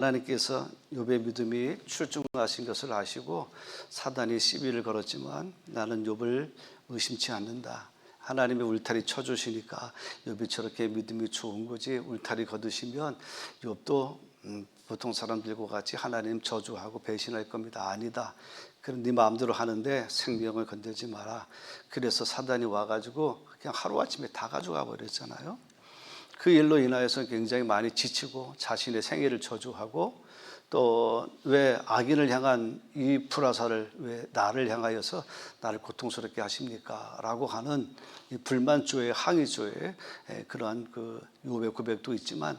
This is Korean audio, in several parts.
하나님께서 욥의 믿음이 출중하신 것을 아시고 사단이 시비를 걸었지만 나는 욥을 의심치 않는다. 하나님의 울타리 쳐주시니까 욥이 저렇게 믿음이 좋은 거지. 울타리 거두시면 욥도 보통 사람들과 같이 하나님 저주하고 배신할 겁니다. 아니다. 그럼 네 마음대로 하는데 생명을 건들지 마라. 그래서 사단이 와가지고 그냥 하루아침에 다 가져가 버렸잖아요. 그 일로 인하여서 굉장히 많이 지치고 자신의 생애를 저주하고 또 왜 악인을 향한 이 불화살을 왜 나를 향하여서 나를 고통스럽게 하십니까? 라고 하는 이 불만조의 항의조의 그러한 그 욥의 고백도 있지만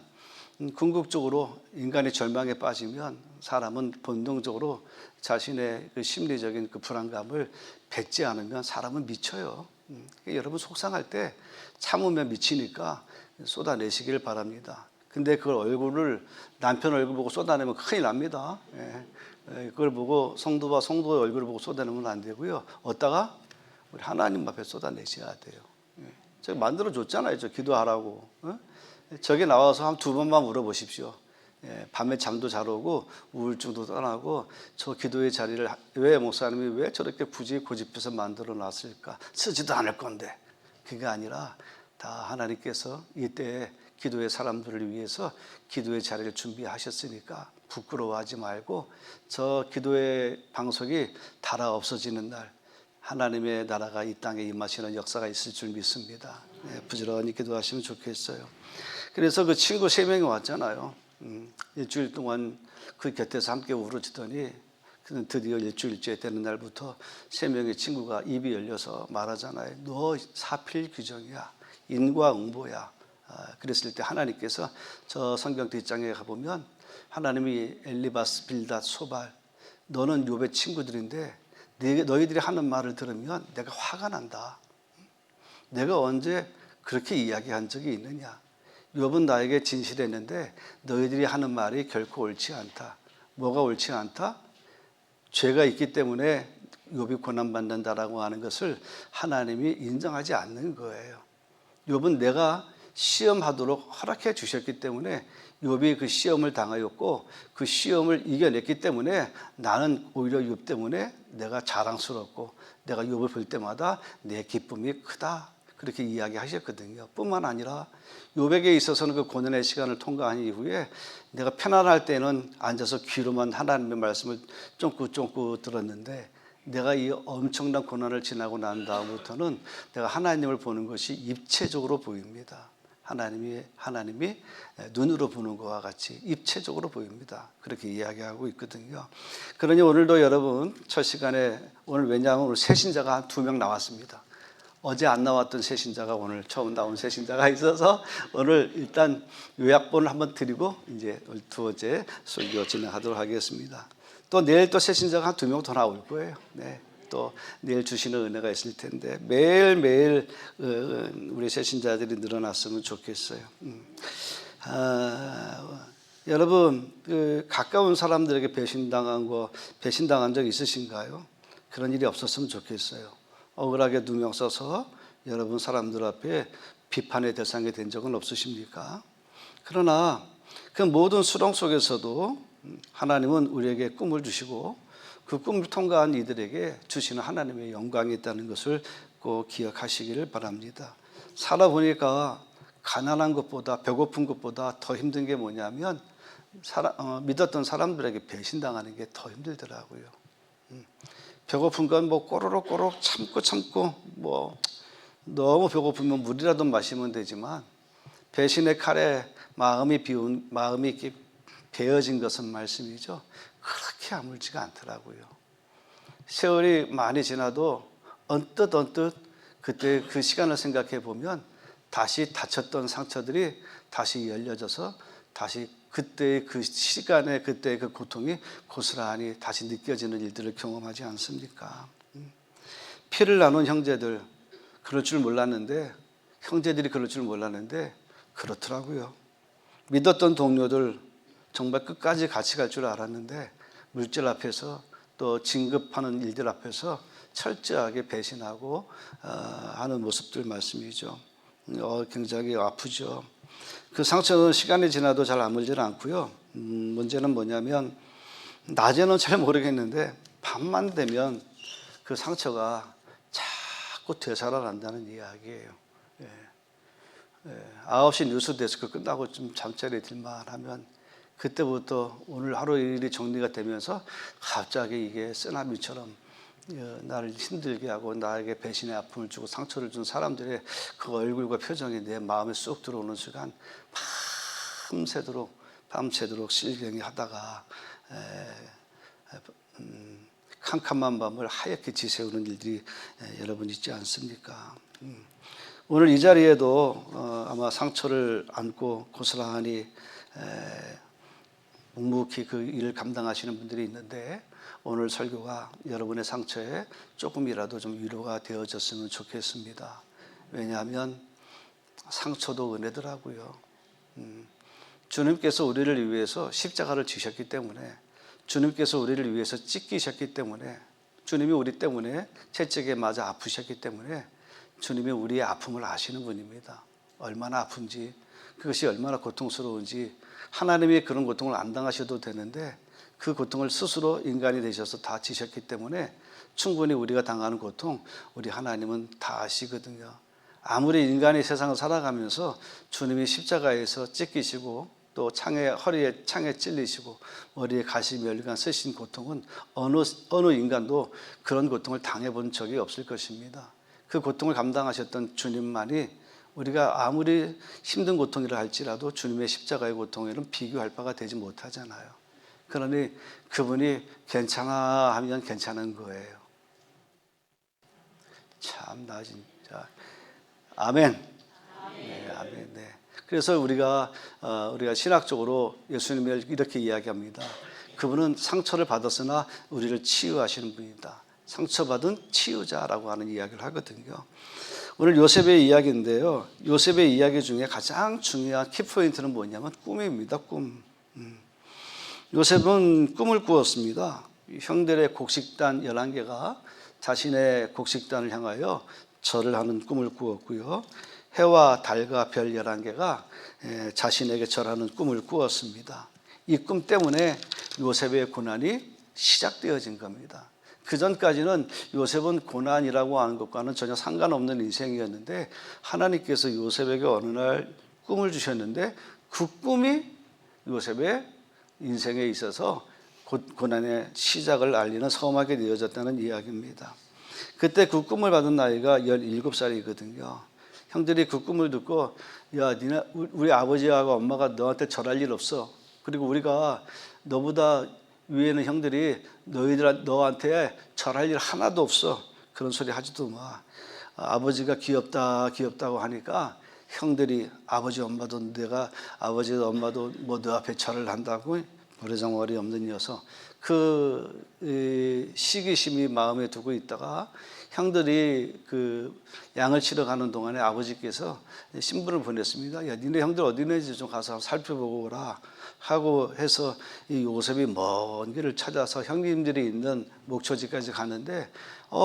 궁극적으로 인간의 절망에 빠지면 사람은 본능적으로 자신의 그 심리적인 그 불안감을 뱉지 않으면 사람은 미쳐요. 여러분 속상할 때 참으면 미치니까 쏟아내시길 바랍니다. 근데 그걸 얼굴을 남편 얼굴 보고 쏟아내면 큰일 납니다. 그걸 보고 성도와 성도의 얼굴을 보고 쏟아내면 안 되고요. 어디다가 우리 하나님 앞에 쏟아내셔야 돼요. 제가 만들어 줬잖아요. 저 기도하라고. 저기 나와서 한 두 번만 물어보십시오. 밤에 잠도 잘 오고 우울증도 떠나고 저 기도의 자리를 왜 목사님이 왜 저렇게 굳이 고집해서 만들어 놨을까? 쓰지도 않을 건데. 그게 아니라 다 하나님께서 이때 기도의 사람들을 위해서 기도의 자리를 준비하셨으니까 부끄러워하지 말고 저 기도의 방석이 닳아 없어지는 날 하나님의 나라가 이 땅에 임하시는 역사가 있을 줄 믿습니다. 부지런히 기도하시면 좋겠어요. 그래서 그 친구 3명이 왔잖아요. 일주일 동안 그 곁에서 함께 우러지더니 드디어 일주일째 되는 날부터 3명의 친구가 입이 열려서 말하잖아요. 너 사필규정이야. 인과응보야. 그랬을 때 하나님께서 저 성경 뒷장에 가보면 하나님이 엘리바스, 빌닷, 소발 너는 욥의 친구들인데 너희들이 하는 말을 들으면 내가 화가 난다. 내가 언제 그렇게 이야기한 적이 있느냐. 욥은 나에게 진실했는데 너희들이 하는 말이 결코 옳지 않다. 뭐가 옳지 않다? 죄가 있기 때문에 욥이 고난받는다라고 하는 것을 하나님이 인정하지 않는 거예요. 욥은 내가 시험하도록 허락해 주셨기 때문에 욥이 그 시험을 당하였고 그 시험을 이겨냈기 때문에 나는 오히려 욥 때문에 내가 자랑스럽고 내가 욥을 볼 때마다 내 기쁨이 크다. 그렇게 이야기하셨거든요. 뿐만 아니라 욥에게 있어서는 그 고난의 시간을 통과한 이후에 내가 편안할 때는 앉아서 귀로만 하나님의 말씀을 쫑긋쫑긋 들었는데 내가 이 엄청난 고난을 지나고 난 다음부터는 내가 하나님을 보는 것이 입체적으로 보입니다. 하나님이 눈으로 보는 것과 같이 입체적으로 보입니다. 그렇게 이야기하고 있거든요. 그러니 오늘도 여러분 첫 시간에 오늘 왜냐하면 오늘 새신자가 한 2명 나왔습니다. 어제 안 나왔던 새신자가 오늘 처음 나온 새신자가 있어서 오늘 일단 요약본을 한번 드리고 이제 두 번째 설교 진행하도록 하겠습니다. 또 내일 또 새신자가 한 2명 더 나올 거예요. 네. 또 내일 주시는 은혜가 있을 텐데 매일매일 우리 새신자들이 늘어났으면 좋겠어요. 여러분 그 가까운 사람들에게 배신당한 적 있으신가요? 그런 일이 없었으면 좋겠어요. 억울하게 누명 써서 여러분 사람들 앞에 비판의 대상이 된 적은 없으십니까? 그러나 그 모든 수렁 속에서도 하나님은 우리에게 꿈을 주시고 그 꿈을 통과한 이들에게 주시는 하나님의 영광이 있다는 것을 꼭 기억하시기를 바랍니다. 살아보니까 가난한 것보다 배고픈 것보다 더 힘든 게 뭐냐면 믿었던 사람들에게 배신당하는 게 더 힘들더라고요. 배고픈 건 뭐 꼬르륵 참고 뭐 너무 배고프면 물이라도 마시면 되지만 배신의 칼에 마음이 이렇게 베어진 것은 말씀이죠. 그렇게 아물지가 않더라고요. 세월이 많이 지나도 언뜻 그때 그 시간을 생각해 보면 다시 다쳤던 상처들이 다시 열려져서 다시 그때의 그 시간에 그때의 그 고통이 고스란히 다시 느껴지는 일들을 경험하지 않습니까? 피를 나눈 형제들 그럴 줄 몰랐는데 형제들이 그럴 줄 몰랐는데 그렇더라고요. 믿었던 동료들 정말 끝까지 같이 갈 줄 알았는데 물질 앞에서 또 진급하는 일들 앞에서 철저하게 배신하고 하는 모습들 말씀이죠. 굉장히 아프죠. 그 상처는 시간이 지나도 잘 아물지는 않고요. 문제는 뭐냐면 낮에는 잘 모르겠는데 밤만 되면 그 상처가 자꾸 되살아난다는 이야기예요. 9시 뉴스 데스크 끝나고 좀 잠자리에 들만 하면 그때부터 오늘 하루 일이 정리가 되면서 갑자기 이게 쓰나미처럼 나를 힘들게 하고 나에게 배신의 아픔을 주고 상처를 준 사람들의 그 얼굴과 표정이 내 마음에 쑥 들어오는 순간 밤새도록 실갱이 하다가 캄캄한 밤을 하얗게 지새우는 일들이 여러분 있지 않습니까? 오늘 이 자리에도 아마 상처를 안고 고스란히 묵묵히 그 일을 감당하시는 분들이 있는데 오늘 설교가 여러분의 상처에 조금이라도 좀 위로가 되어졌으면 좋겠습니다. 왜냐하면 상처도 은혜더라고요. 주님께서 우리를 위해서 십자가를 지셨기 때문에, 주님께서 우리를 위해서 찢기셨기 때문에, 주님이 우리 때문에 채찍에 맞아 아프셨기 때문에 주님이 우리의 아픔을 아시는 분입니다. 얼마나 아픈지, 그것이 얼마나 고통스러운지 하나님이 그런 고통을 안 당하셔도 되는데 그 고통을 스스로 인간이 되셔서 다 지셨기 때문에 충분히 우리가 당하는 고통 우리 하나님은 다 아시거든요. 아무리 인간이 세상을 살아가면서 주님이 십자가에서 찢기시고 또 허리에 창에 찔리시고 머리에 가시 멸관 쓰신 고통은 어느 인간도 그런 고통을 당해본 적이 없을 것입니다. 그 고통을 감당하셨던 주님만이 우리가 아무리 힘든 고통이라 할지라도 주님의 십자가의 고통에는 비교할 바가 되지 못하잖아요. 그러니 그분이 괜찮아 하면 괜찮은 거예요. 참나 진짜. 아멘. 네, 아멘. 네. 그래서 우리가 신학적으로 예수님을 이렇게 이야기합니다. 그분은 상처를 받았으나 우리를 치유하시는 분이다. 상처받은 치유자라고 하는 이야기를 하거든요. 오늘 요셉의 이야기인데요. 요셉의 이야기 중에 가장 중요한 키포인트는 뭐냐면 꿈입니다. 꿈. 요셉은 꿈을 꾸었습니다. 형들의 곡식단 11개가 자신의 곡식단을 향하여 절을 하는 꿈을 꾸었고요. 해와 달과 별 11개가 자신에게 절하는 꿈을 꾸었습니다. 이 꿈 때문에 요셉의 고난이 시작되어진 겁니다. 그 전까지는 요셉은 고난이라고 하는 것과는 전혀 상관없는 인생이었는데 하나님께서 요셉에게 어느 날 꿈을 주셨는데 그 꿈이 요셉의 인생에 있어서 고난의 시작을 알리는 서막이 되어졌다는 이야기입니다. 그때 그 꿈을 받은 나이가 17살이거든요. 형들이 그 꿈을 듣고 야, 우리 아버지하고 엄마가 너한테 절할 일 없어. 그리고 우리가 너보다 위에는 형들이 너한테 절할 일 하나도 없어. 그런 소리 하지도 마. 아버지가 귀엽다고 하니까 형들이 아버지 엄마도 엄마도 뭐 너 앞에 절을 한다고 버르장머리 없는 녀석. 그 시기심이 마음에 두고 있다가 형들이 그 양을 치러 가는 동안에 아버지께서 신분을 보냈습니다. 야, 니네 형들 어디 있는지 좀 가서 살펴보고 오라 하고 해서 이 요셉이 먼 길을 찾아서 형님들이 있는 목초지까지 가는데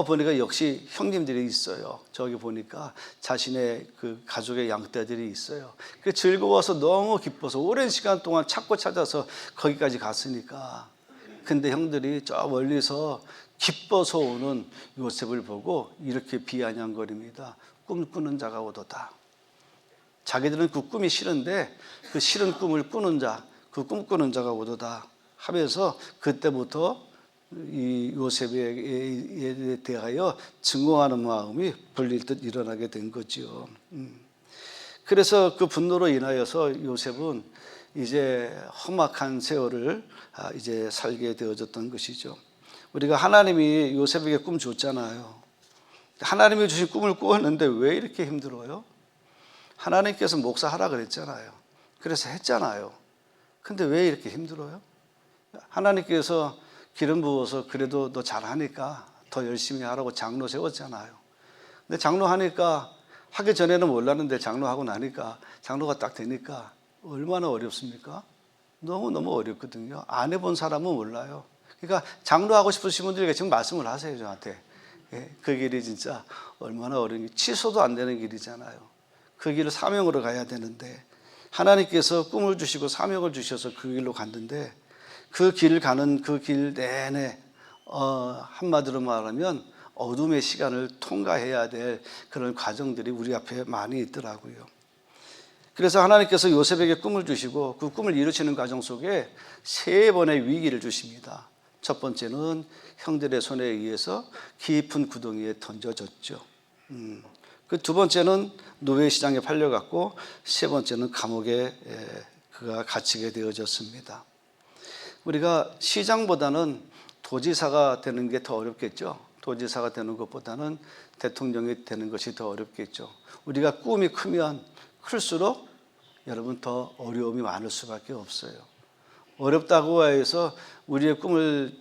보니까 역시 형님들이 있어요. 저기 보니까 자신의 그 가족의 양떼들이 있어요. 그 즐거워서 너무 기뻐서 오랜 시간 동안 찾고 찾아서 거기까지 갔으니까. 근데 형들이 저 멀리서 기뻐서 오는 요셉을 보고 이렇게 비아냥거립니다. 꿈꾸는 자가 오도다. 자기들은 그 꿈이 싫은데 그 싫은 꿈을 꾸는 자, 그 꿈꾸는 자가 오도다 하면서 그때부터 이 요셉에 대하여 증오하는 마음이 불릴듯 일어나게 된 거죠. 그래서 그 분노로 인하여서 요셉은 이제 험악한 세월을 이제 살게 되어졌던 것이죠. 우리가 하나님이 요셉에게 꿈 줬잖아요. 하나님이 주신 꿈을 꾸었는데 왜 이렇게 힘들어요? 하나님께서 목사하라 그랬잖아요. 그래서 했잖아요. 근데 왜 이렇게 힘들어요? 하나님께서 기름 부어서 그래도 너 잘하니까 더 열심히 하라고 장로 세웠잖아요. 근데 장로 하니까 하기 전에는 몰랐는데 장로하고 나니까 장로가 딱 되니까 얼마나 어렵습니까? 너무너무 어렵거든요. 안 해본 사람은 몰라요. 그러니까 장로하고 싶으신 분들에게 지금 말씀을 하세요, 저한테. 그 길이 진짜 얼마나 어려운 길, 취소도 안 되는 길이잖아요. 그 길을 사명으로 가야 되는데 하나님께서 꿈을 주시고 사명을 주셔서 그 길로 갔는데 그 길을 가는 그 길 내내 한마디로 말하면 어둠의 시간을 통과해야 될 그런 과정들이 우리 앞에 많이 있더라고요. 그래서 하나님께서 요셉에게 꿈을 주시고 그 꿈을 이루시는 과정 속에 3번의 위기를 주십니다. 첫 번째는 형들의 손에 의해서 깊은 구덩이에 던져졌죠. 그 두 번째는 노예시장에 팔려갔고, 세 번째는 감옥에 그가 갇히게 되어졌습니다. 우리가 시장보다는 도지사가 되는 게 더 어렵겠죠. 도지사가 되는 것보다는 대통령이 되는 것이 더 어렵겠죠. 우리가 꿈이 크면 클수록 여러분 더 어려움이 많을 수밖에 없어요. 어렵다고 해서 우리의 꿈을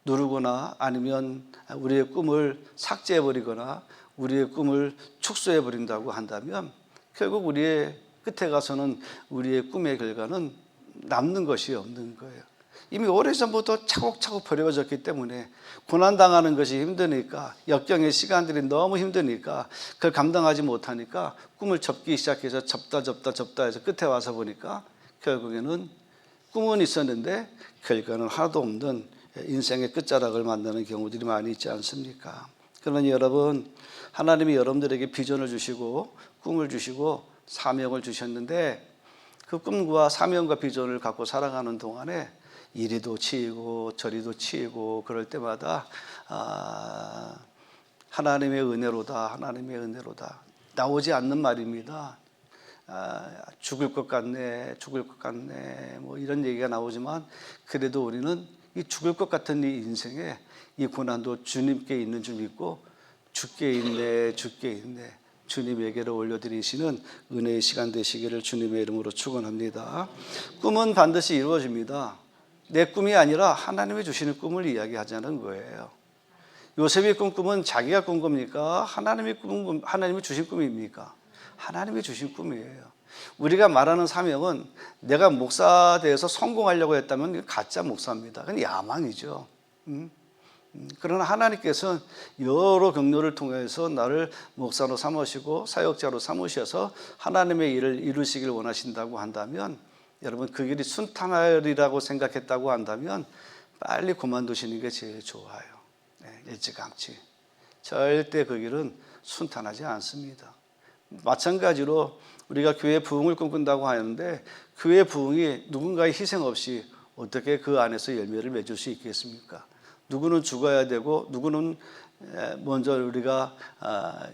누르거나 아니면 우리의 꿈을 삭제해버리거나 우리의 꿈을 축소해버린다고 한다면 결국 우리의 끝에 가서는 우리의 꿈의 결과는 남는 것이 없는 거예요. 이미 오래전부터 차곡차곡 버려졌기 때문에 고난당하는 것이 힘드니까, 역경의 시간들이 너무 힘드니까, 그걸 감당하지 못하니까 꿈을 접기 시작해서 접다 해서 끝에 와서 보니까 결국에는 꿈은 있었는데 결과는 하나도 없는 인생의 끝자락을 만나는 경우들이 많이 있지 않습니까? 그러니 여러분, 하나님이 여러분들에게 비전을 주시고 꿈을 주시고 사명을 주셨는데 그 꿈과 사명과 비전을 갖고 살아가는 동안에 이리도 치이고 저리도 치이고 그럴 때마다 하나님의 은혜로다, 하나님의 은혜로다, 나오지 않는 말입니다. 죽을 것 같네, 죽을 것 같네, 뭐 이런 얘기가 나오지만 그래도 우리는 이 죽을 것 같은 이 인생에 이 고난도 주님께 있는 줄 믿고 죽게 있네, 죽게 있네, 주님에게로 올려드리시는 은혜의 시간 되시기를 주님의 이름으로 축원합니다. 꿈은 반드시 이루어집니다. 내 꿈이 아니라 하나님이 주시는 꿈을 이야기하자는 거예요. 요셉이 꾼 꿈은 자기가 꾼 겁니까? 하나님이 주신 꿈입니까? 하나님이 주신 꿈이에요. 우리가 말하는 사명은 내가 목사 되어서 성공하려고 했다면 가짜 목사입니다. 그건 야망이죠. 그러나 하나님께서는 여러 경로를 통해서 나를 목사로 삼으시고 사역자로 삼으셔서 하나님의 일을 이루시길 원하신다고 한다면, 여러분 그 길이 순탄하리라고 생각했다고 한다면 빨리 그만두시는 게 제일 좋아요. 일찌감치. 절대 그 길은 순탄하지 않습니다. 마찬가지로 우리가 교회 부흥을 꿈꾼다고 하는데 교회 부흥이 누군가의 희생 없이 어떻게 그 안에서 열매를 맺을 수 있겠습니까? 누구는 죽어야 되고 누구는 먼저 우리가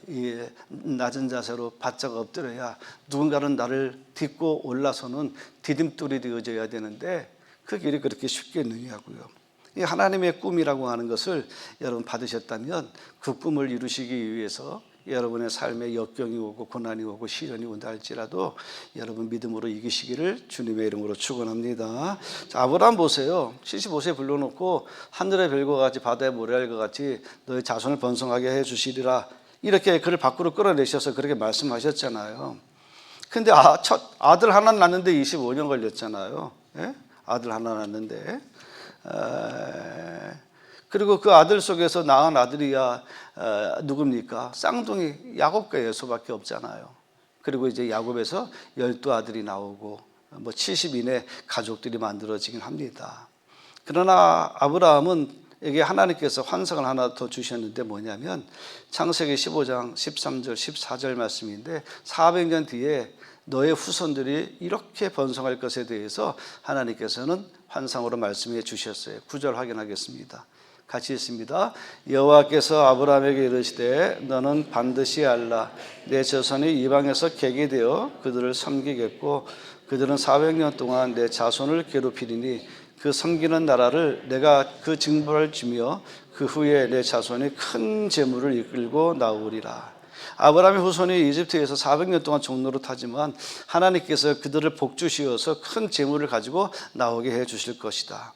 이 낮은 자세로 바짝 엎드려야 누군가는 나를 딛고 올라서는 디딤돌이 되어져야 되는데 그 길이 그렇게 쉽겠느냐고요. 이 하나님의 꿈이라고 하는 것을 여러분 받으셨다면 그 꿈을 이루시기 위해서 여러분의 삶에 역경이 오고 고난이 오고 시련이 온다 할지라도 여러분 믿음으로 이기시기를 주님의 이름으로 축원합니다. 자, 아브라함 보세요. 75세 불러놓고 하늘의 별과 같이 바다의 모래알과 같이 너의 자손을 번성하게 해주시리라, 이렇게 그를 밖으로 끌어내셔서 그렇게 말씀하셨잖아요. 근데 첫 아들 하나 낳는데 25년 걸렸잖아요. 예? 아들 하나 낳는데 그리고 그 아들 속에서 낳은 아들이야 누굽니까? 쌍둥이 야곱과 예수밖에 없잖아요. 그리고 이제 야곱에서 12아들이 나오고 뭐 70 이내 가족들이 만들어지긴 합니다. 그러나 아브라함에게 하나님께서 환상을 하나 더 주셨는데 뭐냐면 창세기 15장 13절 14절 말씀인데 400년 뒤에 너의 후손들이 이렇게 번성할 것에 대해서 하나님께서는 환상으로 말씀해 주셨어요. 9절 확인하겠습니다. 같이 있습니다. 여호와께서 아브라함에게 이르시되 너는 반드시 알라, 내 자손이 이방에서 객이 되어 그들을 섬기겠고 그들은 400년 동안 내 자손을 괴롭히리니 그 섬기는 나라를 내가 그 징벌을 주며 그 후에 내 자손이 큰 재물을 이끌고 나오리라. 아브라함의 후손이 이집트에서 400년 동안 종노릇하지만 하나님께서 그들을 복주시어서 큰 재물을 가지고 나오게 해 주실 것이다.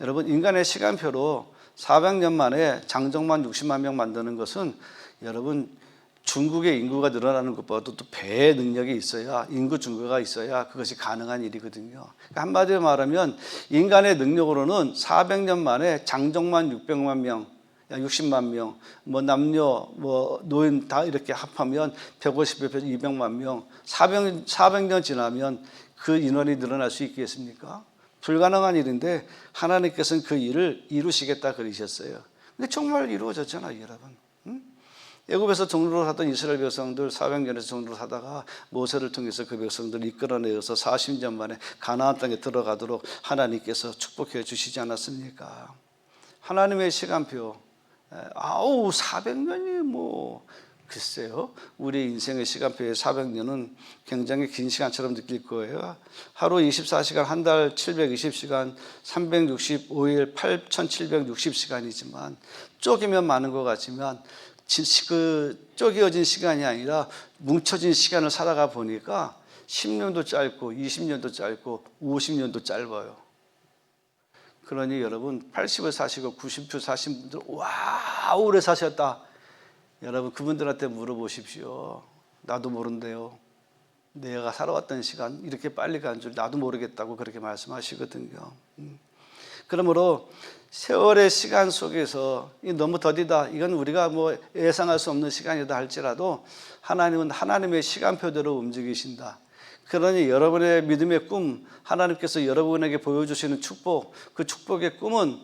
여러분, 인간의 시간표로 400년 만에 장정만 60만 명 만드는 것은 여러분 중국의 인구가 늘어나는 것보다도 또 배의 능력이 있어야, 인구 증가가 있어야 그것이 가능한 일이거든요. 그러니까 한마디로 말하면 인간의 능력으로는 400년 만에 장정만 600만 명, 약 60만 명, 뭐 남녀, 뭐 노인 다 이렇게 합하면 150여, 200만 명, 400년 지나면 그 인원이 늘어날 수 있겠습니까? 불가능한 일인데 하나님께서는 그 일을 이루시겠다 그러셨어요. 근데 정말 이루어졌잖아요, 여러분. 애굽에서 종로를 하던 이스라엘 백성들 400년에서 종로를 하다가 모세를 통해서 그 백성들을 이끌어내어서 40년 만에 가나안 땅에 들어가도록 하나님께서 축복해 주시지 않았습니까? 하나님의 시간표, 400년이 뭐 글쎄요, 우리 인생의 시간표에 400년은 굉장히 긴 시간처럼 느낄 거예요. 하루 24시간, 한 달 720시간, 365일 8760시간이지만 쪼개면 많은 것 같지만 그 쪼개어진 시간이 아니라 뭉쳐진 시간을 살아가 보니까 10년도 짧고 20년도 짧고 50년도 짧아요. 그러니 여러분 80을 사시고 90을 사신 분들 와 오래 사셨다. 여러분 그분들한테 물어보십시오. 나도 모른대요. 내가 살아왔던 시간 이렇게 빨리 간 줄 나도 모르겠다고 그렇게 말씀하시거든요. 그러므로 세월의 시간 속에서 너무 더디다. 이건 우리가 뭐 예상할 수 없는 시간이다 할지라도 하나님은 하나님의 시간표대로 움직이신다. 그러니 여러분의 믿음의 꿈, 하나님께서 여러분에게 보여주시는 축복, 그 축복의 꿈은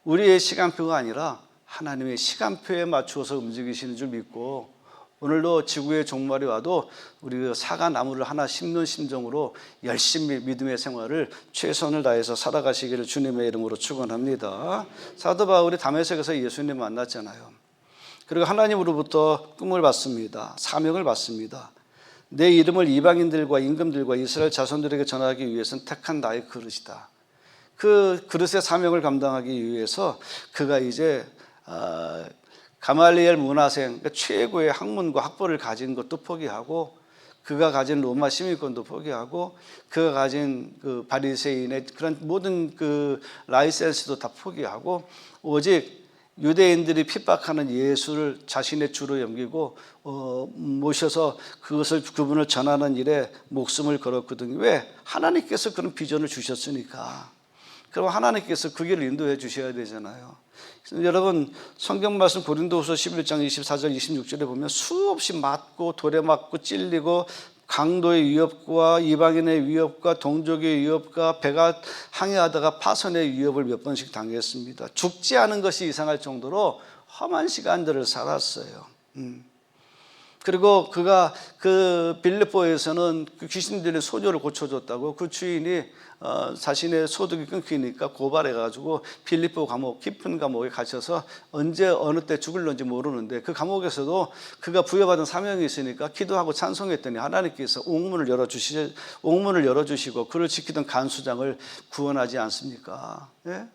우리의 시간표가 아니라 하나님의 시간표에 맞추어서 움직이시는 줄 믿고 오늘도 지구의 종말이 와도 우리 사과 나무를 하나 심는 심정으로 열심히 믿음의 생활을 최선을 다해서 살아가시기를 주님의 이름으로 축원합니다. 사도 바울이 다메섹에서 예수님 만났잖아요. 그리고 하나님으로부터 꿈을 받습니다. 사명을 받습니다. 내 이름을 이방인들과 임금들과 이스라엘 자손들에게 전하기 위해서는 택한 나의 그릇이다. 그 그릇의 사명을 감당하기 위해서 그가 이제 가말리엘 문화생, 그러니까 최고의 학문과 학벌을 가진 것도 포기하고 그가 가진 로마 시민권도 포기하고 그가 가진 그 바리새인의 그런 모든 그 라이센스도 다 포기하고 오직 유대인들이 핍박하는 예수를 자신의 주로 여기고 모셔서 그분을 전하는 일에 목숨을 걸었거든요. 왜? 하나님께서 그런 비전을 주셨으니까. 그럼 하나님께서 그 길을 인도해 주셔야 되잖아요. 여러분 성경 말씀 고린도후서 11장 24절 26절에 보면 수없이 맞고 돌에 맞고 찔리고 강도의 위협과 이방인의 위협과 동족의 위협과 배가 항해하다가 파선의 위협을 몇 번씩 당했습니다. 죽지 않은 것이 이상할 정도로 험한 시간들을 살았어요. 그리고 그가 그 빌립보에서는 그 귀신들의 소녀를 고쳐줬다고 그 주인이 자신의 소득이 끊기니까 고발해가지고 빌립보 감옥 깊은 감옥에 gat혀서 언제 어느 때 죽을런지 모르는데 그 감옥에서도 그가 부여받은 사명이 있으니까 기도하고 찬송했더니 하나님께서 옥문을 열어주시고 그를 지키던 간수장을 구원하지 않습니까? 예?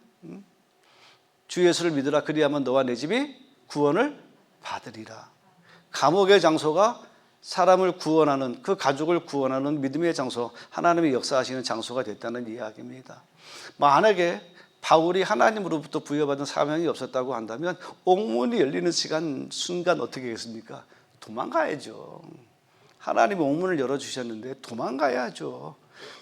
주 예수를 믿으라 그리하면 너와 내 집이 구원을 받으리라. 감옥의 장소가 사람을 구원하는 그 가족을 구원하는 믿음의 장소, 하나님의 역사하시는 장소가 됐다는 이야기입니다. 만약에 바울이 하나님으로부터 부여받은 사명이 없었다고 한다면 옥문이 열리는 순간 어떻게 하겠습니까? 도망가야죠. 하나님이 옥문을 열어주셨는데 도망가야죠.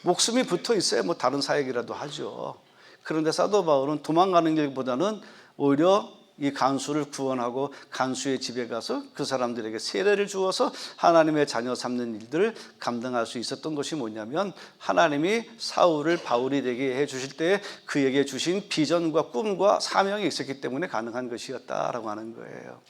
목숨이 붙어 있어야 뭐 다른 사역이라도 하죠. 그런데 사도 바울은 도망가는 길보다는 오히려 이 간수를 구원하고 간수의 집에 가서 그 사람들에게 세례를 주어서 하나님의 자녀 삼는 일들을 감당할 수 있었던 것이 뭐냐면 하나님이 사울을 바울이 되게 해 주실 때 그에게 주신 비전과 꿈과 사명이 있었기 때문에 가능한 것이었다라고 하는 거예요.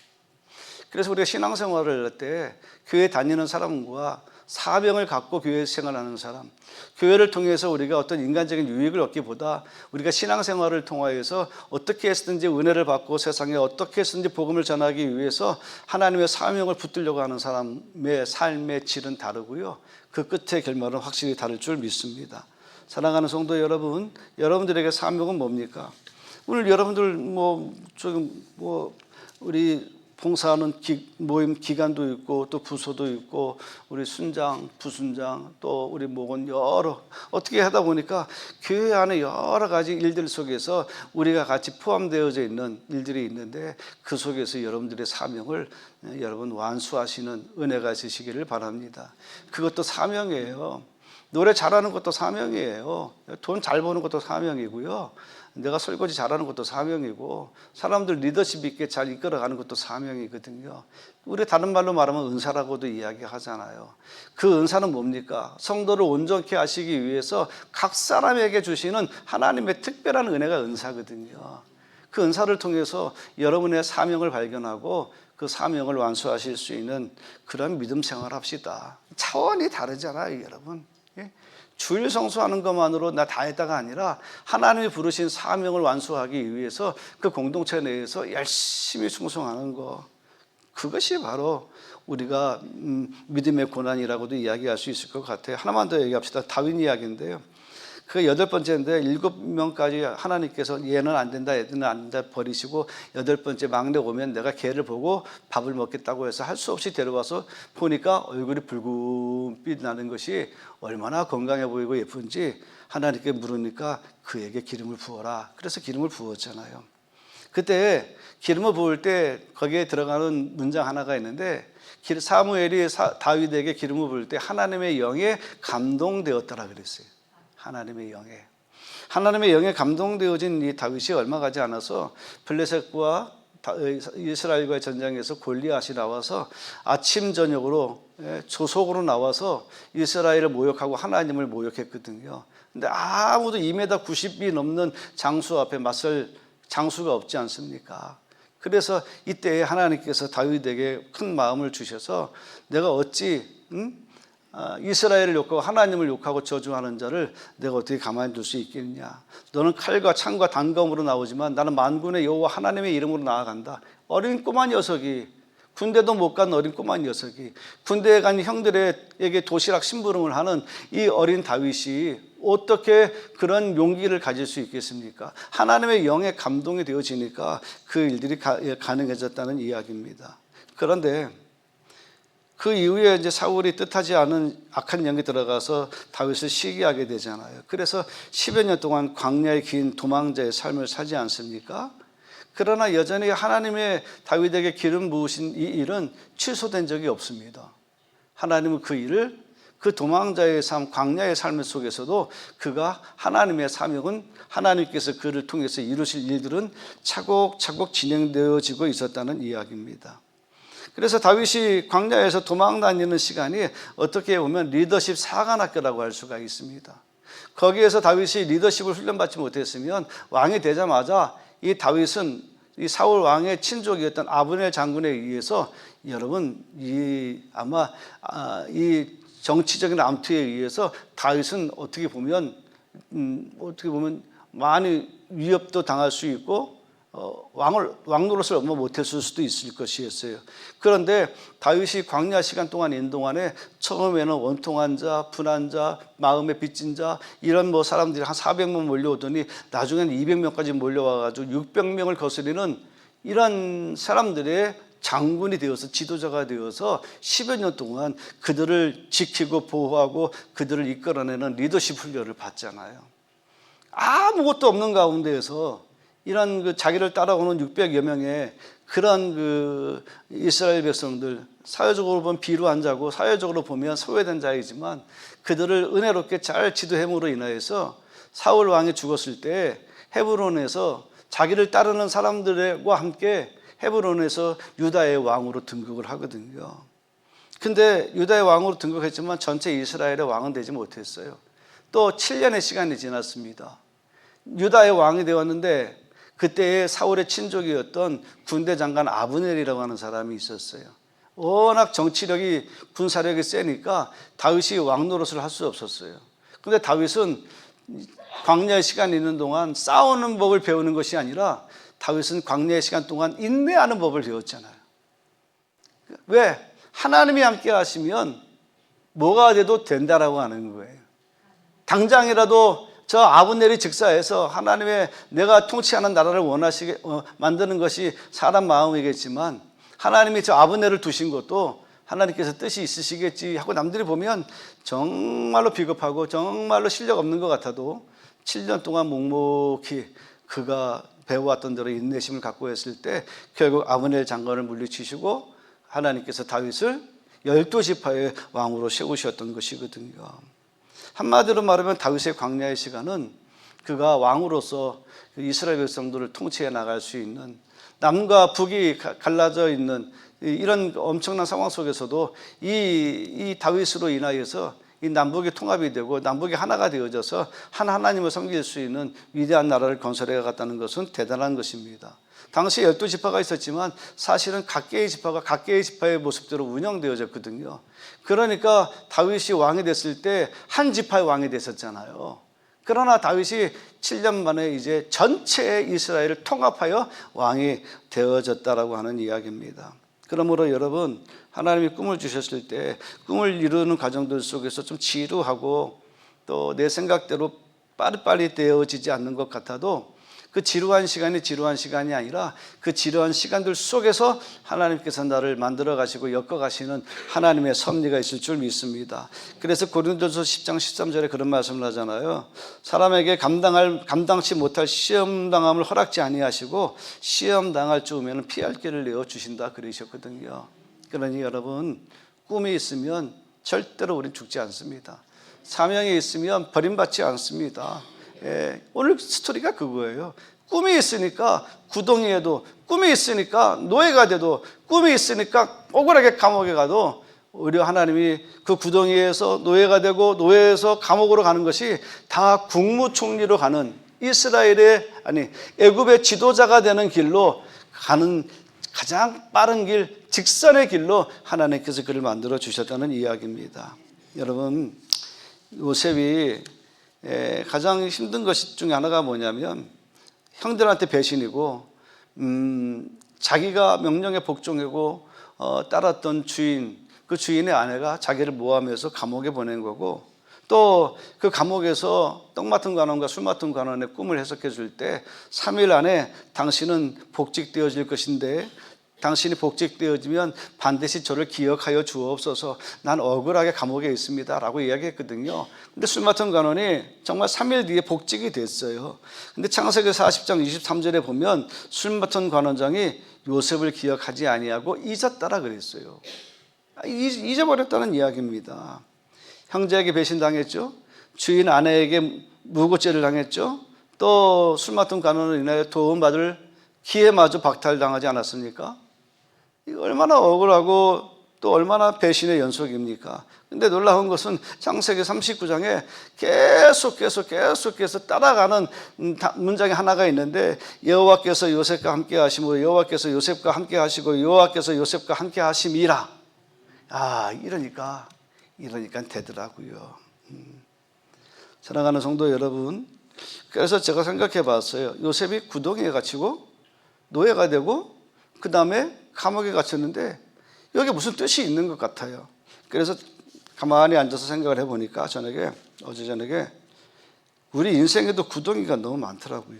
그래서 우리가 신앙생활을 할 때 교회 다니는 사람과 사명을 갖고 교회 생활하는 사람, 교회를 통해서 우리가 어떤 인간적인 유익을 얻기보다 우리가 신앙생활을 통하여서 어떻게 했든지 은혜를 받고 세상에 어떻게 했든지 복음을 전하기 위해서 하나님의 사명을 붙들려고 하는 사람의 삶의 질은 다르고요. 그 끝의 결말은 확실히 다를 줄 믿습니다. 사랑하는 성도 여러분, 여러분들에게 사명은 뭡니까? 오늘 여러분들 우리 봉사하는 모임 기관도 있고 또 부서도 있고 우리 순장, 부순장 또 우리 목은 어떻게 하다 보니까 교회 안에 여러 가지 일들 속에서 우리가 같이 포함되어져 있는 일들이 있는데 그 속에서 여러분들의 사명을 여러분 완수하시는 은혜가 있으시기를 바랍니다. 그것도 사명이에요. 노래 잘하는 것도 사명이에요. 돈 잘 버는 것도 사명이고요. 내가 설거지 잘하는 것도 사명이고, 사람들 리더십 있게 잘 이끌어가는 것도 사명이거든요. 우리 다른 말로 말하면 은사라고도 이야기하잖아요. 그 은사는 뭡니까? 성도를 온전케 하시기 위해서 각 사람에게 주시는 하나님의 특별한 은혜가 은사거든요. 그 은사를 통해서 여러분의 사명을 발견하고 그 사명을 완수하실 수 있는 그런 믿음 생활을 합시다. 차원이 다르잖아요, 여러분. 주일 성수하는 것만으로 나 다 했다가 아니라 하나님이 부르신 사명을 완수하기 위해서 그 공동체 내에서 열심히 충성하는 것, 그것이 바로 우리가 믿음의 고난이라고도 이야기할 수 있을 것 같아요. 하나만 더 얘기합시다. 다윗 이야기인데요. 그 8번째인데 7명까지 하나님께서 얘는 안 된다, 얘는 안 된다 버리시고 8번째 막내 오면 내가 걔를 보고 밥을 먹겠다고 해서 할 수 없이 데려와서 보니까 얼굴이 붉은빛 나는 것이 얼마나 건강해 보이고 예쁜지 하나님께 물으니까 그에게 기름을 부어라. 그래서 기름을 부었잖아요. 그때 기름을 부을 때 거기에 들어가는 문장 하나가 있는데, 사무엘이 다윗에게 기름을 부을 때 하나님의 영에 감동되었더라 그랬어요. 하나님의 영에 감동되어진 이 다윗이 얼마 가지 않아서 블레셋과 이스라엘과의 전쟁에서 골리앗이 나와서 아침 저녁으로 조속으로 나와서 이스라엘을 모욕하고 하나님을 모욕했거든요. 근데 아무도 2m 90이 넘는 장수 앞에 맞설 장수가 없지 않습니까? 그래서 이때 하나님께서 다윗에게 큰 마음을 주셔서 내가 어찌 이스라엘을 욕하고 하나님을 욕하고 저주하는 자를 내가 어떻게 가만히 둘 수 있겠느냐. 너는 칼과 창과 단검으로 나오지만 나는 만군의 여호와 하나님의 이름으로 나아간다. 어린 꼬마 녀석이, 군대도 못 간 어린 꼬마 녀석이, 군대에 간 형들에게 도시락 심부름을 하는 이 어린 다윗이 어떻게 그런 용기를 가질 수 있겠습니까? 하나님의 영에 감동이 되어지니까 그 일들이 가능해졌다는 이야기입니다. 그런데 그 이후에 이제 사울이 뜻하지 않은 악한 영이 들어가서 다윗을 시기하게 되잖아요. 그래서 10여 년 동안 광야의 긴 도망자의 삶을 살지 않습니까? 그러나 여전히 하나님의 다윗에게 기름 부으신 이 일은 취소된 적이 없습니다. 하나님은 그 일을, 그 도망자의 삶, 광야의 삶 속에서도 그가 하나님의 사명은 하나님께서 그를 통해서 이루실 일들은 차곡차곡 진행되어지고 있었다는 이야기입니다. 그래서 다윗이 광야에서 도망다니는 시간이 어떻게 보면 리더십 사관학교라고 할 수가 있습니다. 거기에서 다윗이 리더십을 훈련받지 못했으면 왕이 되자마자 이 다윗은 이 사울 왕의 친족이었던 아브넬 장군에 의해서, 여러분 아마 이 정치적인 암투에 의해서 다윗은 어떻게 보면 많이 위협도 당할 수 있고 왕 노릇을 얼마 못했을 수도 있을 것이었어요. 그런데 다윗이 광야 시간 동안 있는 동안에 처음에는 원통한 자, 분한 자, 마음에 빚진 자, 이런 사람들이 한 400명 몰려오더니 나중에는 200명까지 몰려와가지고 600명을 거스리는 이런 사람들의 장군이 되어서, 지도자가 되어서 10여 년 동안 그들을 지키고 보호하고 그들을 이끌어내는 리더십 훈련을 받잖아요. 아무것도 없는 가운데에서 이런 자기를 따라오는 600여 명의 그런 이스라엘 백성들, 사회적으로 보면 비루한 자고 사회적으로 보면 소외된 자이지만 그들을 은혜롭게 잘 지도함으로 인하여서 사울 왕이 죽었을 때 헤브론에서 자기를 따르는 사람들과 함께 헤브론에서 유다의 왕으로 등극을 하거든요. 근데 유다의 왕으로 등극했지만 전체 이스라엘의 왕은 되지 못했어요. 또 7년의 시간이 지났습니다. 유다의 왕이 되었는데 그때의 사울의 친족이었던 군대 장관 아브넬이라고 하는 사람이 있었어요. 워낙 정치력이, 군사력이 세니까 다윗이 왕 노릇을 할 수 없었어요. 그런데 다윗은 광야의 시간이 있는 동안 싸우는 법을 배우는 것이 아니라 다윗은 광야의 시간 동안 인내하는 법을 배웠잖아요. 왜? 하나님이 함께 하시면 뭐가 돼도 된다라고 하는 거예요. 당장이라도 저 아브넬이 즉사해서 하나님의 내가 통치하는 나라를 원하시게 만드는 것이 사람 마음이겠지만, 하나님이 저 아브넬을 두신 것도 하나님께서 뜻이 있으시겠지 하고 남들이 보면 정말로 비겁하고 정말로 실력 없는 것 같아도 7년 동안 묵묵히 그가 배워왔던 대로 인내심을 갖고 했을 때 결국 아브넬 장관을 물리치시고 하나님께서 다윗을 12지파의 왕으로 세우셨던 것이거든요. 한마디로 말하면 다윗의 광야의 시간은 그가 왕으로서 이스라엘 백성들을 통치해 나갈 수 있는, 남과 북이 갈라져 있는 이런 엄청난 상황 속에서도 이 다윗으로 인하여서 이 남북이 통합이 되고 남북이 하나가 되어져서 한 하나님을 섬길 수 있는 위대한 나라를 건설해 갔다는 것은 대단한 것입니다. 당시에 12지파가 있었지만 사실은 각계의 지파가 각계의 지파의 모습대로 운영되어졌거든요. 그러니까 다윗이 왕이 됐을 때 한 지파의 왕이 됐었잖아요. 그러나 다윗이 7년 만에 이제 전체 이스라엘을 통합하여 왕이 되어졌다라고 하는 이야기입니다. 그러므로 여러분, 하나님이 꿈을 주셨을 때 꿈을 이루는 과정들 속에서 좀 지루하고 또 내 생각대로 빠릿빠릿 되어지지 않는 것 같아도 그 지루한 시간이 아니라 그 지루한 시간들 속에서 하나님께서 나를 만들어 가시고 엮어 가시는 하나님의 섭리가 있을 줄 믿습니다. 그래서 고린도서 10장 13절에 그런 말씀을 하잖아요. 사람에게 감당치 못할 시험당함을 허락지 아니하시고 시험당할 즈음에는 피할 길을 내어 주신다 그러셨거든요. 그러니 여러분, 꿈이 있으면 절대로 우린 죽지 않습니다. 사명이 있으면 버림받지 않습니다. 오늘 스토리가 그거예요. 꿈이 있으니까 구덩이에도, 꿈이 있으니까 노예가 돼도, 꿈이 있으니까 억울하게 감옥에 가도 오히려 하나님이 그 구덩이에서 노예가 되고 노예에서 감옥으로 가는 것이 다 국무총리로 가는 애굽의 지도자가 되는 길로 가는 가장 빠른 길, 직선의 길로 하나님께서 그를 만들어 주셨다는 이야기입니다. 여러분, 요셉이 가장 힘든 것 중에 하나가 뭐냐면 형들한테 배신이고, 자기가 명령에 복종하고 따랐던 주인, 그 주인의 아내가 자기를 모함해서 감옥에 보낸 거고, 또 그 감옥에서 떡 맡은 관원과 술 맡은 관원의 꿈을 해석해 줄 때 3일 안에 당신은 복직되어질 것인데 당신이 복직되어지면 반드시 저를 기억하여 주옵소서, 난 억울하게 감옥에 있습니다 라고 이야기했거든요. 근데 술 맡은 관원이 정말 3일 뒤에 복직이 됐어요. 근데 창세기 40장 23절에 보면 술 맡은 관원장이 요셉을 기억하지 아니하고 잊었다라 그랬어요. 잊어버렸다는 이야기입니다. 형제에게 배신당했죠. 주인 아내에게 무고죄를 당했죠. 또 술 맡은 관원을 인하여 도움받을 기회마저 박탈당하지 않았습니까? 이거 얼마나 억울하고 또 얼마나 배신의 연속입니까? 근데 놀라운 것은 창세기 39장에 계속해서 따라가는 문장이 하나가 있는데, 여호와께서 요셉과 함께 하시고 여호와께서 요셉과 함께 하시고 여호와께서 요셉과 함께 하심이라. 이러니까 되더라고요. 사랑하는 성도 여러분, 그래서 제가 생각해 봤어요. 요셉이 구덩이에 갇히고 노예가 되고 그 다음에 감옥에 갇혔는데 여기 무슨 뜻이 있는 것 같아요. 그래서 가만히 앉아서 생각을 해보니까 어제 저녁에 우리 인생에도 구덩이가 너무 많더라고요.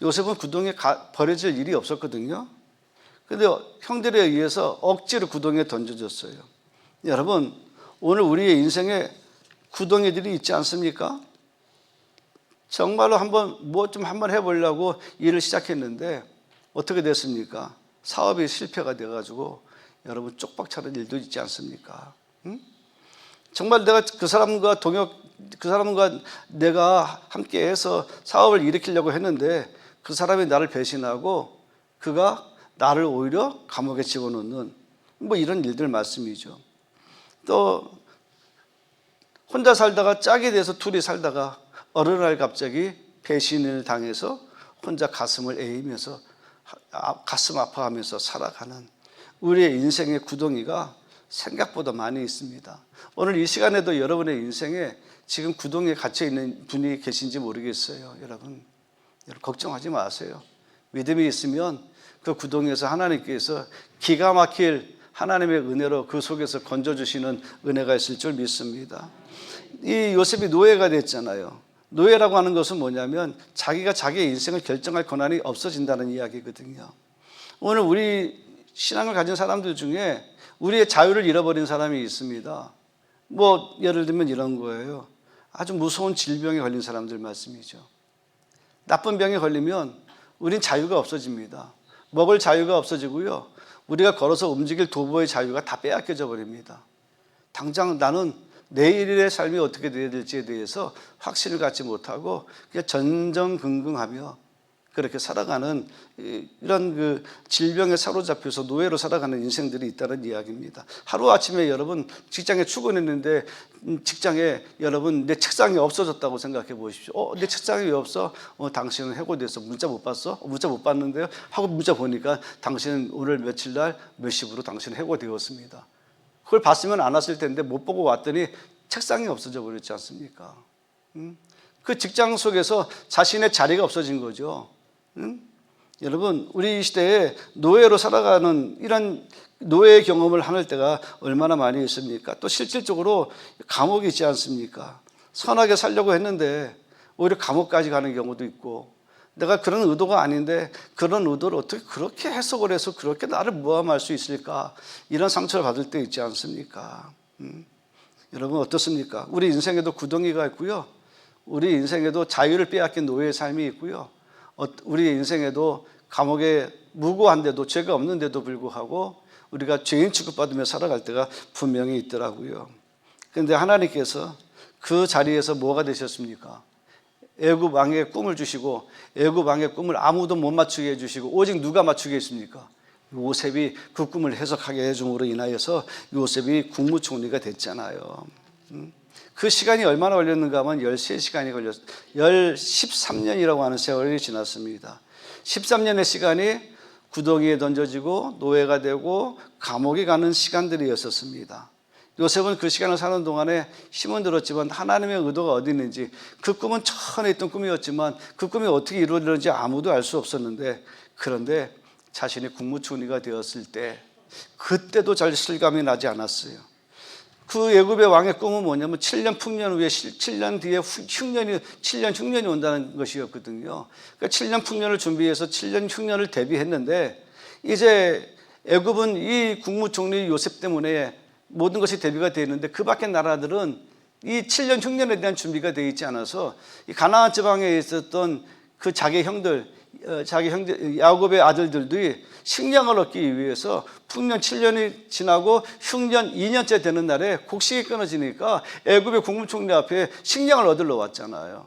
요셉은 구덩이에 버려질 일이 없었거든요. 그런데 형들에 의해서 억지로 구덩이에 던져졌어요. 여러분, 오늘 우리의 인생에 구덩이들이 있지 않습니까? 정말로 한번 해보려고 일을 시작했는데 어떻게 됐습니까? 사업이 실패가 돼가지고 여러분 쪽박차는 일도 있지 않습니까? 응? 정말 내가 그 사람과 내가 함께해서 사업을 일으키려고 했는데 그 사람이 나를 배신하고 그가 나를 오히려 감옥에 집어넣는 이런 일들 말씀이죠. 또 혼자 살다가 짝이 돼서 둘이 살다가 어느 날 갑자기 배신을 당해서 혼자 가슴을 에이면서 가슴 아파하면서 살아가는 우리의 인생의 구덩이가 생각보다 많이 있습니다. 오늘 이 시간에도 여러분의 인생에 지금 구덩이에 갇혀있는 분이 계신지 모르겠어요. 여러분 걱정하지 마세요. 믿음이 있으면 그 구덩이에서 하나님께서 기가 막힐 하나님의 은혜로 그 속에서 건져주시는 은혜가 있을 줄 믿습니다. 이 요셉이 노예가 됐잖아요. 노예라고 하는 것은 뭐냐면 자기가 자기의 인생을 결정할 권한이 없어진다는 이야기거든요. 오늘 우리 신앙을 가진 사람들 중에 우리의 자유를 잃어버린 사람이 있습니다. 예를 들면 이런 거예요. 아주 무서운 질병에 걸린 사람들 말씀이죠. 나쁜 병에 걸리면 우린 자유가 없어집니다. 먹을 자유가 없어지고요. 우리가 걸어서 움직일 도보의 자유가 다 빼앗겨져 버립니다. 당장 나는 내일의 삶이 어떻게 되어야 될지에 대해서 확신을 갖지 못하고 그냥 전전긍긍하며 그렇게 살아가는 이런 그 질병에 사로잡혀서 노예로 살아가는 인생들이 있다는 이야기입니다. 하루아침에 여러분 직장에 출근했는데 직장에 여러분 내 책상이 없어졌다고 생각해 보십시오. 내 책상이 왜 없어? 당신은 해고돼서 문자 못 봤어? 문자 못 봤는데요? 하고 문자 보니까 당신은 오늘 며칠 날 몇 시부로 당신은 해고되었습니다. 그걸 봤으면 안 왔을 텐데 못 보고 왔더니 책상이 없어져 버렸지 않습니까? 그 직장 속에서 자신의 자리가 없어진 거죠. 여러분 우리 시대에 노예로 살아가는 이런 노예 경험을 하는 때가 얼마나 많이 있습니까? 또 실질적으로 감옥이 있지 않습니까? 선하게 살려고 했는데 오히려 감옥까지 가는 경우도 있고 내가 그런 의도가 아닌데 그런 의도를 어떻게 그렇게 해석을 해서 그렇게 나를 모함할 수 있을까? 이런 상처를 받을 때 있지 않습니까? 여러분 어떻습니까? 우리 인생에도 구덩이가 있고요. 우리 인생에도 자유를 빼앗긴 노예의 삶이 있고요. 우리 인생에도 감옥에 무고한데도 죄가 없는데도 불구하고 우리가 죄인 취급받으며 살아갈 때가 분명히 있더라고요. 그런데 하나님께서 그 자리에서 뭐가 되셨습니까? 애굽 왕의 꿈을 주시고 애굽 왕의 꿈을 아무도 못 맞추게 해주시고 오직 누가 맞추게 했습니까? 요셉이 그 꿈을 해석하게 해줌으로 인하여서 요셉이 국무총리가 됐잖아요. 그 시간이 얼마나 걸렸는가 하면 13시간이 걸렸어요. 13년이라고 하는 세월이 지났습니다. 13년의 시간이 구덩이에 던져지고 노예가 되고 감옥에 가는 시간들이었습니다. 요셉은 그 시간을 사는 동안에 힘은 들었지만 하나님의 의도가 어디 있는지 그 꿈은 처음에 있던 꿈이었지만 그 꿈이 어떻게 이루어지는지 아무도 알 수 없었는데 그런데 자신이 국무총리가 되었을 때 그때도 잘 실감이 나지 않았어요. 그 애굽의 왕의 꿈은 뭐냐면 7년 풍년 후에 7년 뒤에 7년 흉년이 온다는 것이었거든요. 그러니까 7년 풍년을 준비해서 7년 흉년을 대비했는데 이제 애굽은 이 국무총리 요셉 때문에 모든 것이 대비가 되어 있는데 그 밖의 나라들은 이 7년 흉년에 대한 준비가 되어 있지 않아서 이 가나안 지방에 있었던 그 자기 형제 야곱의 아들들이 식량을 얻기 위해서 풍년 7년이 지나고 흉년 2년째 되는 날에 곡식이 끊어지니까 애굽의 국무총리 앞에 식량을 얻으러 왔잖아요.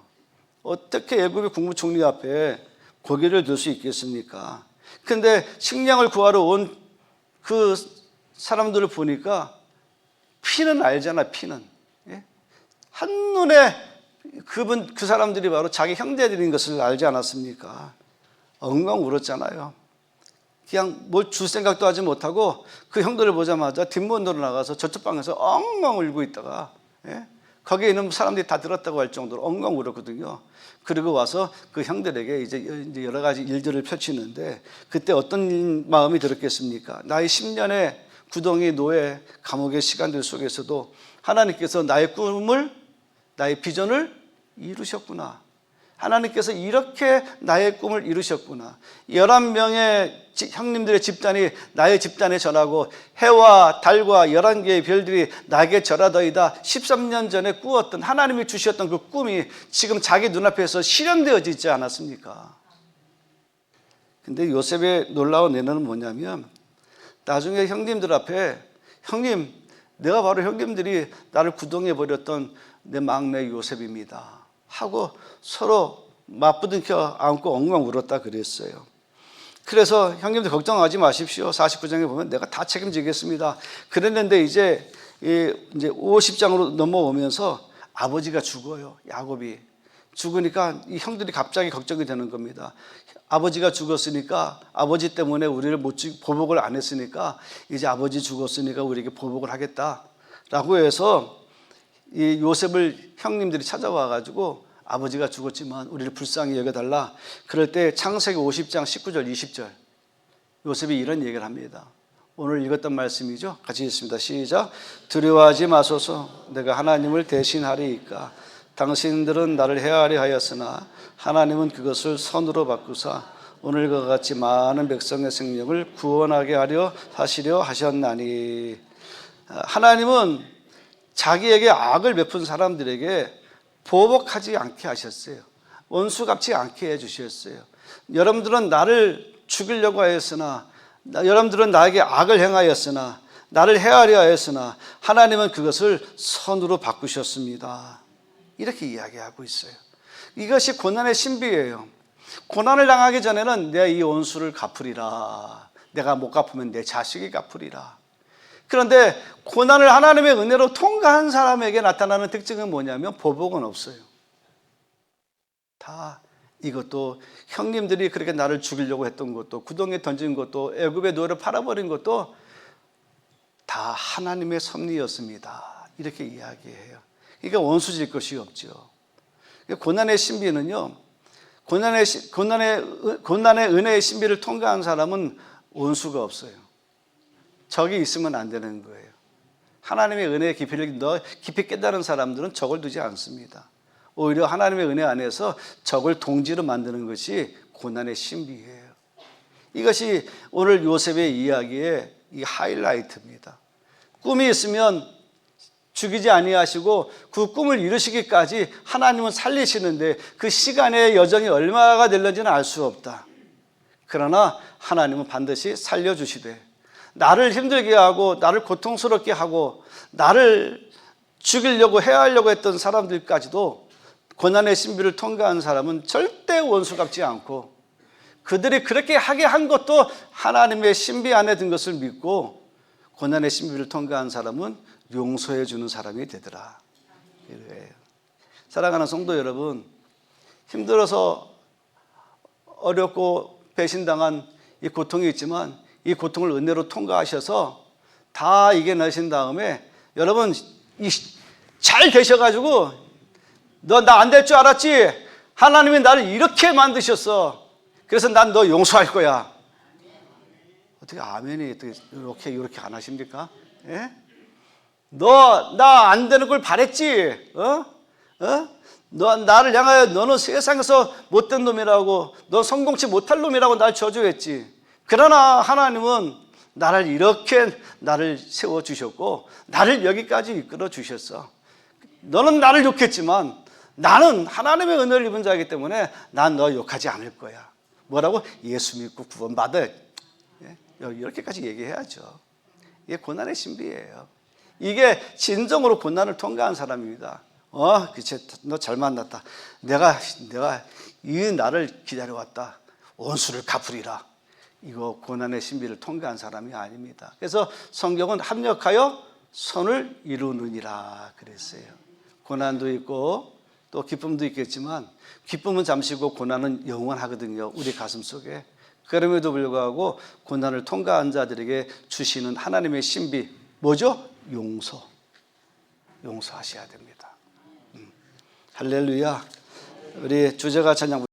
어떻게 애굽의 국무총리 앞에 고개를 들 수 있겠습니까? 근데 식량을 구하러 온 그 사람들을 보니까 피는 알잖아, 피는. 한눈에 그 사람들이 바로 자기 형제들인 것을 알지 않았습니까? 엉엉 울었잖아요. 그냥 뭘 줄 생각도 하지 못하고 그 형들을 보자마자 뒷문으로 나가서 저쪽 방에서 엉엉 울고 있다가 거기에 있는 사람들이 다 들었다고 할 정도로 엉엉 울었거든요. 그리고 와서 그 형들에게 이제 여러 가지 일들을 펼치는데 그때 어떤 마음이 들었겠습니까? 나의 10년의 구덩이 노예 감옥의 시간들 속에서도 하나님께서 나의 꿈을 나의 비전을 이루셨구나. 하나님께서 이렇게 나의 꿈을 이루셨구나. 11명의 형님들의 집단이 나의 집단에 절하고 해와 달과 11개의 별들이 나에게 절하더이다. 13년 전에 꾸었던 하나님이 주셨던 그 꿈이 지금 자기 눈앞에서 실현되어져 있지 않았습니까? 근데 요셉의 놀라운 내면은 뭐냐면 나중에 형님들 앞에 형님, 내가 바로 형님들이 나를 구덩이에 버렸던 내 막내 요셉입니다 하고 서로 맞부둥켜 안고 엉엉 울었다 그랬어요. 그래서 형님들 걱정하지 마십시오. 49장에 보면 내가 다 책임지겠습니다. 그랬는데 이제 50장으로 넘어오면서 아버지가 죽어요. 야곱이 죽으니까 이 형들이 갑자기 걱정이 되는 겁니다. 아버지가 죽었으니까 아버지 때문에 우리를 보복을 안 했으니까 이제 아버지 죽었으니까 우리에게 보복을 하겠다라고 해서 이 요셉을 형님들이 찾아와 가지고 아버지가 죽었지만 우리를 불쌍히 여겨달라. 그럴 때 창세기 50장 19절 20절 요셉이 이런 얘기를 합니다. 오늘 읽었던 말씀이죠. 같이 읽습니다. 시작. 두려워하지 마소서. 내가 하나님을 대신하리이까. 당신들은 나를 해하려 하였으나 하나님은 그것을 선으로 바꾸사 오늘과 같이 많은 백성의 생명을 구원하게 하려 하시려 하셨나니. 하나님은 자기에게 악을 베푼 사람들에게 보복하지 않게 하셨어요. 원수 갚지 않게 해주셨어요. 여러분들은 나를 죽이려고 하였으나 여러분들은 나에게 악을 행하였으나 나를 헤아려 하였으나 하나님은 그것을 선으로 바꾸셨습니다. 이렇게 이야기하고 있어요. 이것이 고난의 신비예요. 고난을 당하기 전에는 내가 이 원수를 갚으리라. 내가 못 갚으면 내 자식이 갚으리라. 그런데 고난을 하나님의 은혜로 통과한 사람에게 나타나는 특징은 뭐냐면 보복은 없어요. 다 이것도 형님들이 그렇게 나를 죽이려고 했던 것도, 구덩이에 던진 것도, 애굽의 노예로 팔아버린 것도 다 하나님의 섭리였습니다. 이렇게 이야기해요. 그러니까 원수 질 것이 없죠. 고난의 신비는요, 고난의 은혜의 신비를 통과한 사람은 원수가 없어요. 적이 있으면 안 되는 거예요. 하나님의 은혜의 깊이를 더 깊이 깨달은 사람들은 적을 두지 않습니다. 오히려 하나님의 은혜 안에서 적을 동지로 만드는 것이 고난의 신비예요. 이것이 오늘 요셉의 이야기의 이 하이라이트입니다. 꿈이 있으면 죽이지 아니하시고 그 꿈을 이루시기까지 하나님은 살리시는데 그 시간의 여정이 얼마가 될는지는 알 수 없다. 그러나 하나님은 반드시 살려주시되 나를 힘들게 하고 나를 고통스럽게 하고 나를 죽이려고 해하려고 했던 사람들까지도 고난의 신비를 통과한 사람은 절대 원수 갚지 않고 그들이 그렇게 하게 한 것도 하나님의 신비 안에 든 것을 믿고 고난의 신비를 통과한 사람은 용서해 주는 사람이 되더라. 이거예요. 사랑하는 성도 여러분, 힘들어서 어렵고 배신당한 이 고통이 있지만 이 고통을 은혜로 통과하셔서 다 이겨내신 다음에 여러분 잘 되셔가지고 너 나 안 될 줄 알았지? 하나님이 나를 이렇게 만드셨어. 그래서 난 너 용서할 거야. 어떻게 아멘이 이렇게 안 하십니까? 예? 너 나 안 되는 걸 바랬지? 너 나를 향하여 너는 세상에서 못된 놈이라고, 너 성공치 못할 놈이라고 날 저주했지. 그러나 하나님은 나를 이렇게 나를 세워 주셨고 나를 여기까지 이끌어 주셨어. 너는 나를 욕했지만 나는 하나님의 은혜를 입은 자이기 때문에 난 너 욕하지 않을 거야. 뭐라고? 예수 믿고 구원받아. 이렇게까지 얘기해야죠. 이게 고난의 신비예요. 이게 진정으로 고난을 통과한 사람입니다. 그치, 너 잘 만났다. 내가 이 날을 기다려왔다. 원수를 갚으리라. 이거 고난의 신비를 통과한 사람이 아닙니다. 그래서 성경은 합력하여 선을 이루느니라 그랬어요. 고난도 있고 또 기쁨도 있겠지만 기쁨은 잠시고 고난은 영원하거든요. 우리 가슴 속에. 그럼에도 불구하고 고난을 통과한 자들에게 주시는 하나님의 신비 뭐죠? 용서하셔야 됩니다. 할렐루야. 우리 주제가 찬양